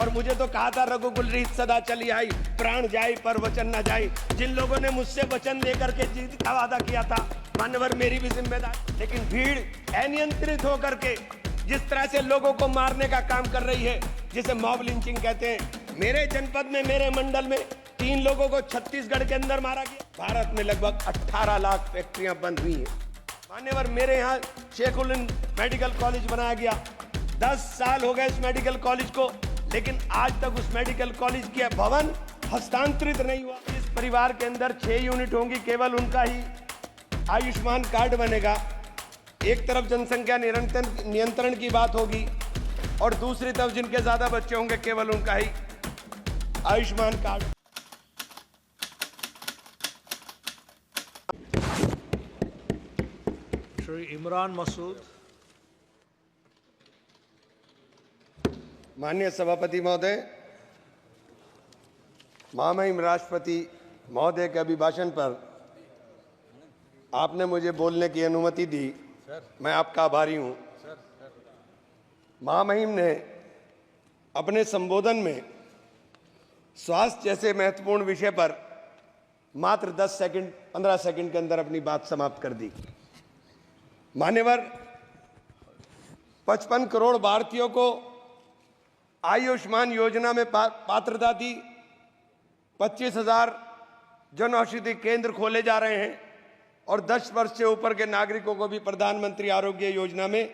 और मुझे तो कहा था रघुकुल रीत सदा चली आई, प्राण जाए पर वचन न जाए। जिन लोगों ने मुझसे वचन लेकर के जीत का वादा किया था, मान्यवर मेरी भी जिम्मेदारी, लेकिन भीड़ अनियंत्रित होकर के जिस तरह से लोगों को मारने का काम कर रही है, जिसे मॉब लिंचिंग कहते हैं। मेरे जनपद में, मेरे मंडल में 3 लोगों को छत्तीसगढ़ के अंदर मारा गया। भारत में लगभग 18 लाख फैक्ट्रियां बंद हुई हैं। मान्यवर मेरे यहाँ शेखुल मेडिकल कॉलेज बनाया गया, 10 साल हो गए इस मेडिकल कॉलेज को, लेकिन आज तक उस मेडिकल कॉलेज के भवन हस्तांतरित नहीं हुआ। इस परिवार के अंदर 6 यूनिट होंगी, केवल उनका ही आयुष्मान कार्ड बनेगा। एक तरफ जनसंख्या नियंत्रण की बात होगी और दूसरी तरफ जिनके ज्यादा बच्चे होंगे, केवल उनका ही आयुष्मान कार्ड। श्री इमरान मसूद। माननीय सभापति महोदय, महामहिम राष्ट्रपति महोदय के अभिभाषण पर आपने मुझे बोलने की अनुमति दी, मैं आपका आभारी हूं। महामहिम ने अपने संबोधन में स्वास्थ्य जैसे महत्वपूर्ण विषय पर मात्र 10 सेकंड 15 सेकंड के अंदर अपनी बात समाप्त कर दी। मान्यवर 55 करोड़ भारतीयों को आयुष्मान योजना में पात्रता दी, 25,000 जन औषधि केंद्र खोले जा रहे हैं और 10 वर्ष से ऊपर के नागरिकों को भी प्रधानमंत्री आरोग्य योजना में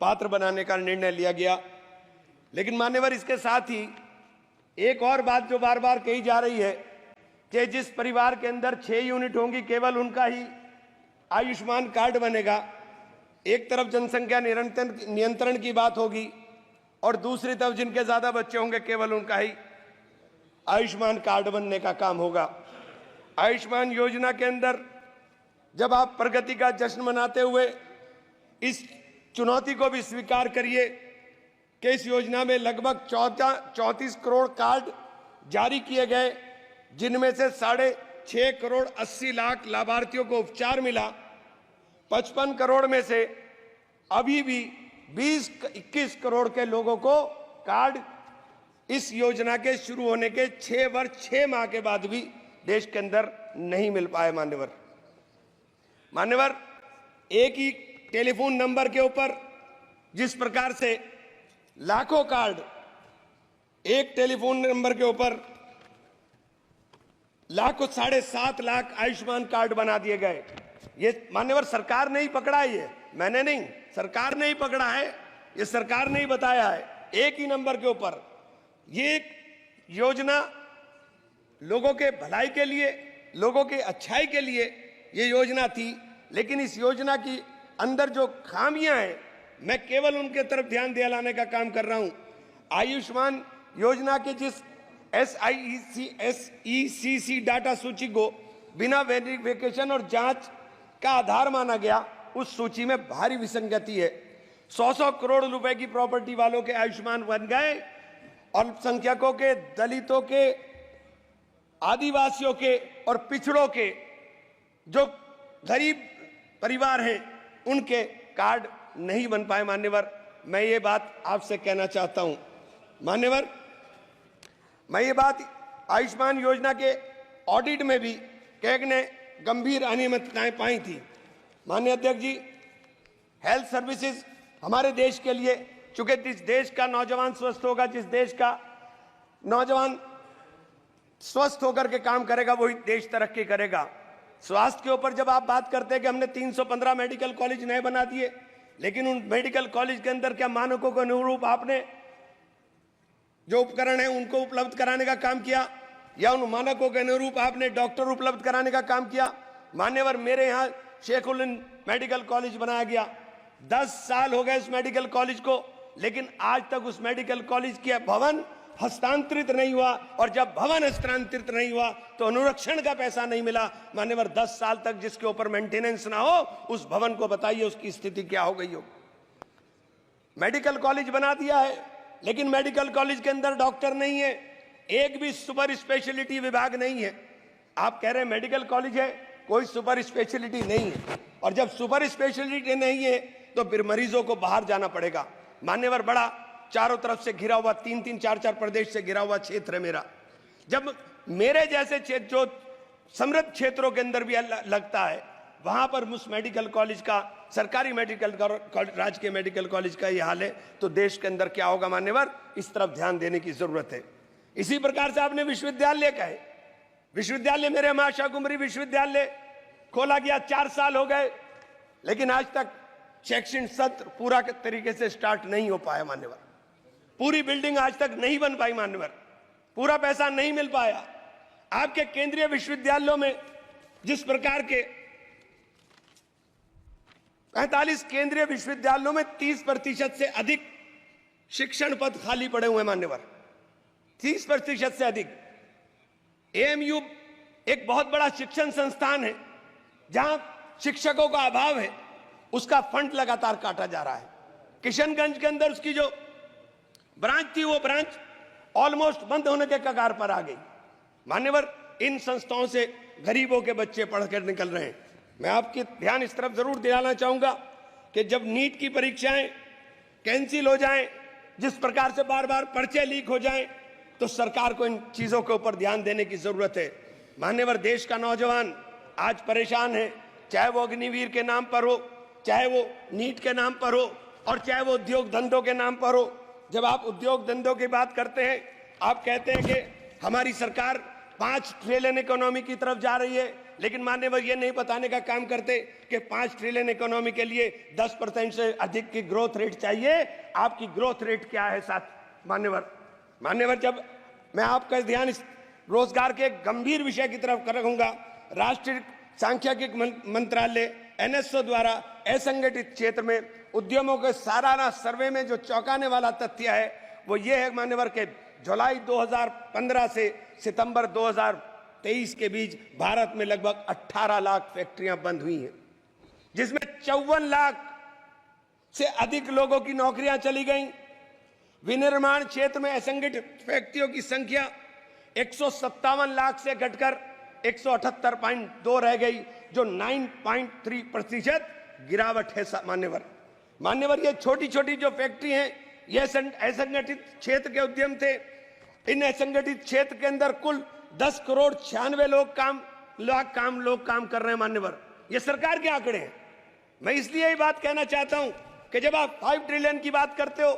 पात्र बनाने का निर्णय लिया गया। लेकिन मान्यवर इसके साथ ही एक और बात जो बार बार कही जा रही है कि जिस परिवार के अंदर 6 यूनिट होंगी, केवल उनका ही आयुष्मान कार्ड बनेगा। एक तरफ जनसंख्या नियंत्रण की बात होगी और दूसरी तरफ जिनके ज्यादा बच्चे होंगे, केवल उनका ही आयुष्मान कार्ड बनने का काम होगा। आयुष्मान योजना के अंदर जब आप प्रगति का जश्न मनाते हुए इस चुनौती को भी स्वीकार करिए कि इस योजना में लगभग 34 करोड़ कार्ड जारी किए गए, जिनमें से 6.5 करोड़ 80 लाख लाभार्थियों को उपचार मिला। 55 करोड़ में से अभी भी 20-21 करोड़ के लोगों को कार्ड इस योजना के शुरू होने के 6 वर्ष 6 माह के बाद भी देश के अंदर नहीं मिल पाए। मान्यवर एक ही टेलीफोन नंबर के ऊपर जिस प्रकार से लाखों कार्ड, एक टेलीफोन नंबर के ऊपर लाखों 7.5 लाख आयुष्मान कार्ड बना दिए गए। ये मान्यवर सरकार ने ही पकड़ा है, ये मैंने नहीं, सरकार ने ही पकड़ा है, ये सरकार ने ही बताया है। एक ही नंबर के ऊपर ये एक योजना लोगों के भलाई के लिए, लोगों के अच्छाई के लिए ये योजना थी, लेकिन इस योजना की अंदर जो खामियां हैं, मैं केवल उनके तरफ ध्यान दिलाने का काम कर रहा हूं। आयुष्मान योजना के जिस SECC डाटा सूची को बिना वेरिफिकेशन और जांच का आधार माना गया, उस सूची में भारी विसंगति है। 100 करोड़ रुपए की प्रॉपर्टी वालों के आयुष्मान बन गए, अल्पसंख्यकों के, दलितों के, आदिवासियों के और पिछड़ों के जो गरीब परिवार हैं, उनके कार्ड नहीं बन पाए। मान्यवर मैं ये बात आपसे कहना चाहता हूं। मान्यवर मैं ये बात आयुष्मान योजना के ऑडिट में भी कैग ने गंभीर अनियमितताएं पाई थी। माननीय अध्यक्ष जी, हेल्थ सर्विसेज हमारे देश के लिए, चूंकि जिस देश का नौजवान स्वस्थ होगा, जिस देश का नौजवान स्वस्थ होकर के काम करेगा, वही देश तरक्की करेगा। स्वास्थ्य के ऊपर जब आप बात करते हैं कि हमने 315 मेडिकल कॉलेज नए बना दिए, लेकिन उन मेडिकल कॉलेज के अंदर क्या मानकों के अनुरूप आपने जो उपकरण है उनको उपलब्ध कराने का काम किया, या उन मानकों के अनुरूप आपने डॉक्टर उपलब्ध कराने का काम किया? मान्यवर मेरे यहाँ शेखुल मेडिकल कॉलेज बनाया गया, 10 साल हो गए इस मेडिकल कॉलेज को, लेकिन आज तक उस मेडिकल कॉलेज के भवन हस्तांतरित नहीं हुआ, और जब भवन हस्तांतरित नहीं हुआ तो अनुरक्षण का पैसा नहीं मिला। मान्यवर 10 साल तक जिसके ऊपर मेंटेनेंस ना हो, उस भवन को बताइए उसकी स्थिति क्या हो गई हो। मेडिकल कॉलेज बना दिया है, लेकिन मेडिकल कॉलेज के अंदर डॉक्टर नहीं है, एक भी सुपर स्पेशलिटी विभाग नहीं है। आप कह रहे हैं मेडिकल कॉलेज है, कोई सुपर स्पेशलिटी नहीं है, और जब सुपर स्पेशलिटी नहीं है तो फिर मरीजों को बाहर जाना पड़ेगा। मान्यवर बड़ा चारों तरफ से घिरा हुआ 3-3, 4-4 प्रदेश से घिरा हुआ क्षेत्र है मेरा। जब मेरे जैसे क्षेत्र जो समृद्ध क्षेत्रों के अंदर भी लगता है, वहां पर उस मेडिकल कॉलेज का, सरकारी मेडिकल राजकीय मेडिकल कॉलेज का ये हाल है, तो देश के अंदर क्या होगा मान्यवर? इस तरफ ध्यान देने की जरूरत है। इसी प्रकार से आपने विश्वविद्यालय का है, विश्वविद्यालय मेरे माशा कुमरी विश्वविद्यालय खोला गया, 4 साल हो गए, लेकिन आज तक शैक्षणिक सत्र पूरा तरीके से स्टार्ट नहीं हो पाया मान्यवर। पूरी बिल्डिंग आज तक नहीं बन पाई मान्यवर, पूरा पैसा नहीं मिल पाया। आपके केंद्रीय विश्वविद्यालयों में जिस प्रकार के 45 केंद्रीय विश्वविद्यालयों में 30% से अधिक शिक्षण पद खाली पड़े हुए मान्यवर, 30% से अधिक। एएमयू एक बहुत बड़ा शिक्षण संस्थान है, जहां शिक्षकों का अभाव है, उसका फंड लगातार काटा जा रहा है। किशनगंज के अंदर उसकी जो ब्रांच थी, वो ब्रांच ऑलमोस्ट बंद होने के कगार पर आ गई मान्यवर। इन संस्थाओं से गरीबों के बच्चे पढ़कर निकल रहे हैं। मैं आपके ध्यान इस तरफ जरूर दिलाना चाहूंगा कि जब नीट की परीक्षाएं कैंसिल हो जाएं, जिस प्रकार से बार बार पर्चे लीक हो जाएं, तो सरकार को इन चीजों के ऊपर ध्यान देने की जरूरत है मान्यवर। देश का नौजवान आज परेशान है, चाहे वो अग्निवीर के नाम पर हो, चाहे वो नीट के नाम पर हो, और चाहे वो उद्योग धंधों के नाम पर हो। जब आप उद्योग धंधों की बात करते हैं, आप कहते हैं कि हमारी सरकार 5 ट्रिलियन इकोनॉमी की तरफ जा रही है, लेकिन मान्यवर ये नहीं बताने का काम करते कि 5 ट्रिलियन इकोनॉमी के लिए 10% से अधिक की ग्रोथ रेट चाहिए। आपकी ग्रोथ रेट क्या है साथ मान्यवर? जब मैं आपका ध्यान इस रोजगार के गंभीर विषय की तरफ रखूंगा, राष्ट्रीय सांख्यिकी मंत्रालय एनएसओ द्वारा असंगठित क्षेत्र में उद्यमों के सालाना सर्वे में जो चौंकाने वाला तथ्य है, वो ये है मान्यवर के जुलाई 2015 से सितंबर 2023 के बीच भारत में लगभग 18 लाख फैक्ट्रियां बंद हुई हैं, जिसमें 54 लाख से अधिक लोगों की नौकरियां चली गईं। विनिर्माण क्षेत्र में असंगठित फैक्ट्रियों की संख्या 157 लाख से घटकर 178.2 रह गई, जो 9.3% गिरावट है मान्यवर। ये छोटी छोटी जो फैक्ट्री हैं, ये असंगठित क्षेत्र के उद्यम थे। इन असंगठित क्षेत्र के अंदर कुल 10 करोड़ 96 लाख लोग काम कर रहे हैं मान्यवर। ये सरकार के आंकड़े हैं। मैं इसलिए ये बात कहना चाहता हूं कि जब आप 5 ट्रिलियन की बात करते हो,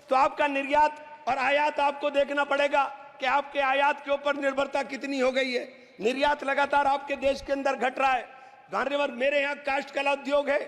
तो आपका निर्यात और आयात आपको देखना पड़ेगा कि आपके आयात के ऊपर निर्भरता कितनी हो गई है। निर्यात लगातार आपके देश के अंदर घट रहा है मान्यवर। मेरे यहाँ काष्ठ कला उद्योग है,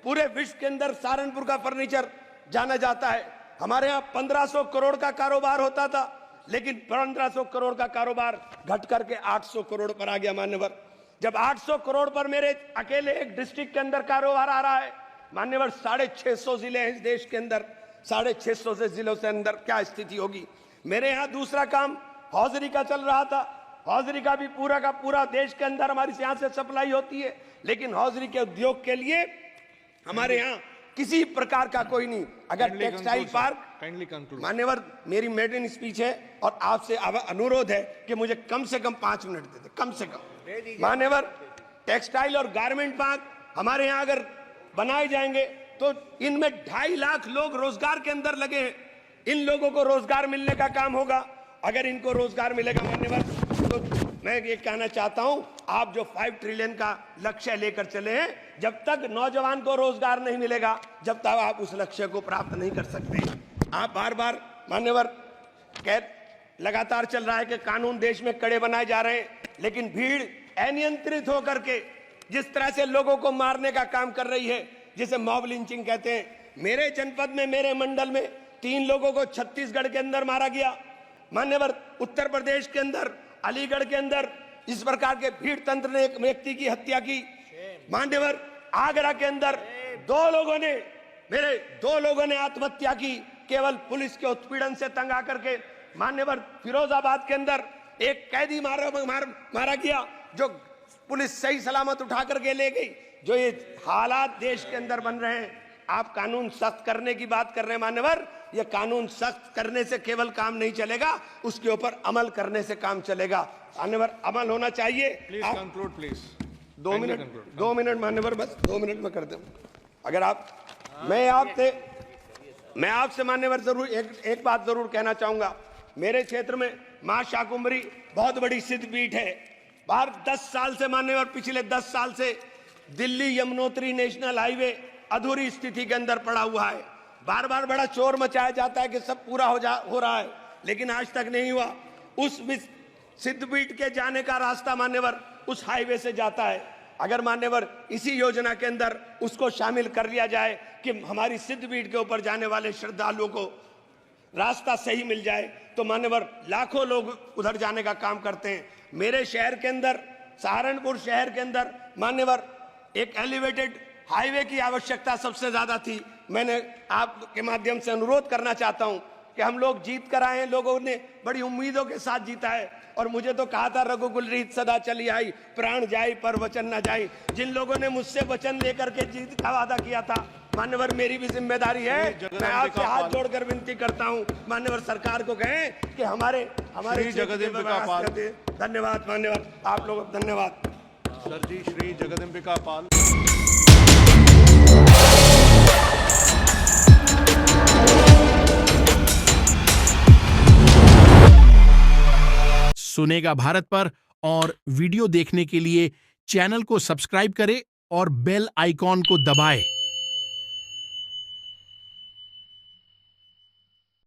पूरे विश्व के अंदर सहारनपुर का फर्नीचर जाना जाता है। हमारे यहाँ 1500 करोड़ का कारोबार होता था, लेकिन 1500 करोड़ का कारोबार घट करके 800 करोड़ पर आ गया मान्यवर। जब 800 करोड़ पर मेरे अकेले एक डिस्ट्रिक्ट के अंदर कारोबार आ रहा है मान्यवर, 650 जिले हैं इस देश के अंदर, 650 से जिलों से अंदर क्या स्थिति होगी। मेरे यहाँ दूसरा काम हौजरी का चल रहा था। हौजरी का भी पूरा का पूरा देश के अंदर हमारी यहाँ से सप्लाई होती है, लेकिन हौजरी के उद्योग के लिए हमारे यहाँ किसी प्रकार का कोई नहीं। अगर टेक्सटाइल पार्क मान्यवर, मेरी मेडन स्पीच है और आपसे अनुरोध है कि मुझे कम से कम 5 मिनट दे दे, कम से कम मान्यवर। टेक्सटाइल और गारमेंट पार्क हमारे यहाँ अगर बनाए जाएंगे तो इनमें 2.5 लाख लोग रोजगार के अंदर लगे हैं। इन लोगों को रोजगार मिलने का काम होगा। अगर इनको रोजगार मिलेगा मान्यवर, तो मैं ये कहना चाहता हूं, आप जो 5 ट्रिलियन का लक्ष्य लेकर चले हैं, जब तक नौजवान को रोजगार नहीं मिलेगा, जब तक आप उस लक्ष्य को प्राप्त नहीं कर सकते। आप बार बार मान्यवर लगातार चल रहा है कि कानून देश में कड़े बनाए जा रहे हैं, लेकिन भीड़ अनियंत्रित होकर के जिस तरह से लोगों को मारने का काम कर रही है, जिसे मॉब लिंचिंग कहते हैं। मेरे जनपद में, मेरे मंडल में 3 लोगों को छत्तीसगढ़ के अंदर मारा गया मान्यवर। उत्तर प्रदेश के अंदर, अलीगढ़ के अंदर इस प्रकार के भीड़ तंत्र ने एक व्यक्ति की हत्या की मान्यवर। आगरा के अंदर 2 लोगों ने आत्महत्या की, केवल पुलिस के उत्पीड़न से तंग आकर के मान्यवर। फिरोजाबाद के अंदर एक कैदी मारा गया, जो पुलिस सही सलामत उठा करके ले गई। जो ये हालात देश के अंदर बन रहे हैं, आप कानून सख्त करने की बात कर रहे हैं मान्यवर। ये कानून सख्त करने से केवल काम नहीं चलेगा, उसके ऊपर अमल करने से काम चलेगा मान्यवर। अमल होना चाहिए। Please conclude please. 2 मिनट मान्यवर, बस 2 मिनट में कर दूं। अगर आप, मैं आपसे मैं आपसे मान्यवर जरूर एक बात जरूर कहना चाहूंगा। मेरे क्षेत्र में मां शाकुंभरी बहुत बड़ी सिद्धपीठ है। बाहर 10 साल से मान्यवर, पिछले 10 साल से दिल्ली यमुनोत्री नेशनल हाईवे अधूरी स्थिति के अंदर पड़ा हुआ है। बार बार बड़ा शोर मचाया जाता है कि सब पूरा हो रहा है, लेकिन आज तक नहीं हुआ। उस सिद्धपीठ के जाने का रास्ता मान्यवर उस हाईवे से जाता है। अगर मान्यवर इसी योजना के अंदर उसको शामिल कर लिया जाए कि हमारी सिद्धपीठ के ऊपर जाने वाले श्रद्धालुओं को रास्ता सही मिल जाए, तो मान्यवर लाखों लोग उधर जाने का काम करते हैं। मेरे शहर के अंदर, सहारनपुर शहर के अंदर मान्यवर एक एलिवेटेड हाईवे की आवश्यकता सबसे ज्यादा थी। मैंने आपके माध्यम से अनुरोध करना चाहता हूं कि हम लोग जीत कर आए हैं, लोगों ने बड़ी उम्मीदों के साथ जीता है। और मुझे तो कहा था रघुकुल रीत सदा चली आई, प्राण जाई पर वचन न जाई। जिन लोगों ने मुझसे वचन लेकर के जीत का वादा किया था मान्यवर, मेरी भी जिम्मेदारी है। मैं आपसे हाथ जोड़कर विनती करता हूं मान्यवर, सरकार को कहें कि हमारे जगदम्बिका पाल। धन्यवाद मान्यवर, आप लोग धन्यवाद। सर जी, श्री जगदम्बिका पाल। सुनेगा भारत पर और वीडियो देखने के लिए चैनल को सब्सक्राइब करें और बेल आइकॉन को दबाएं।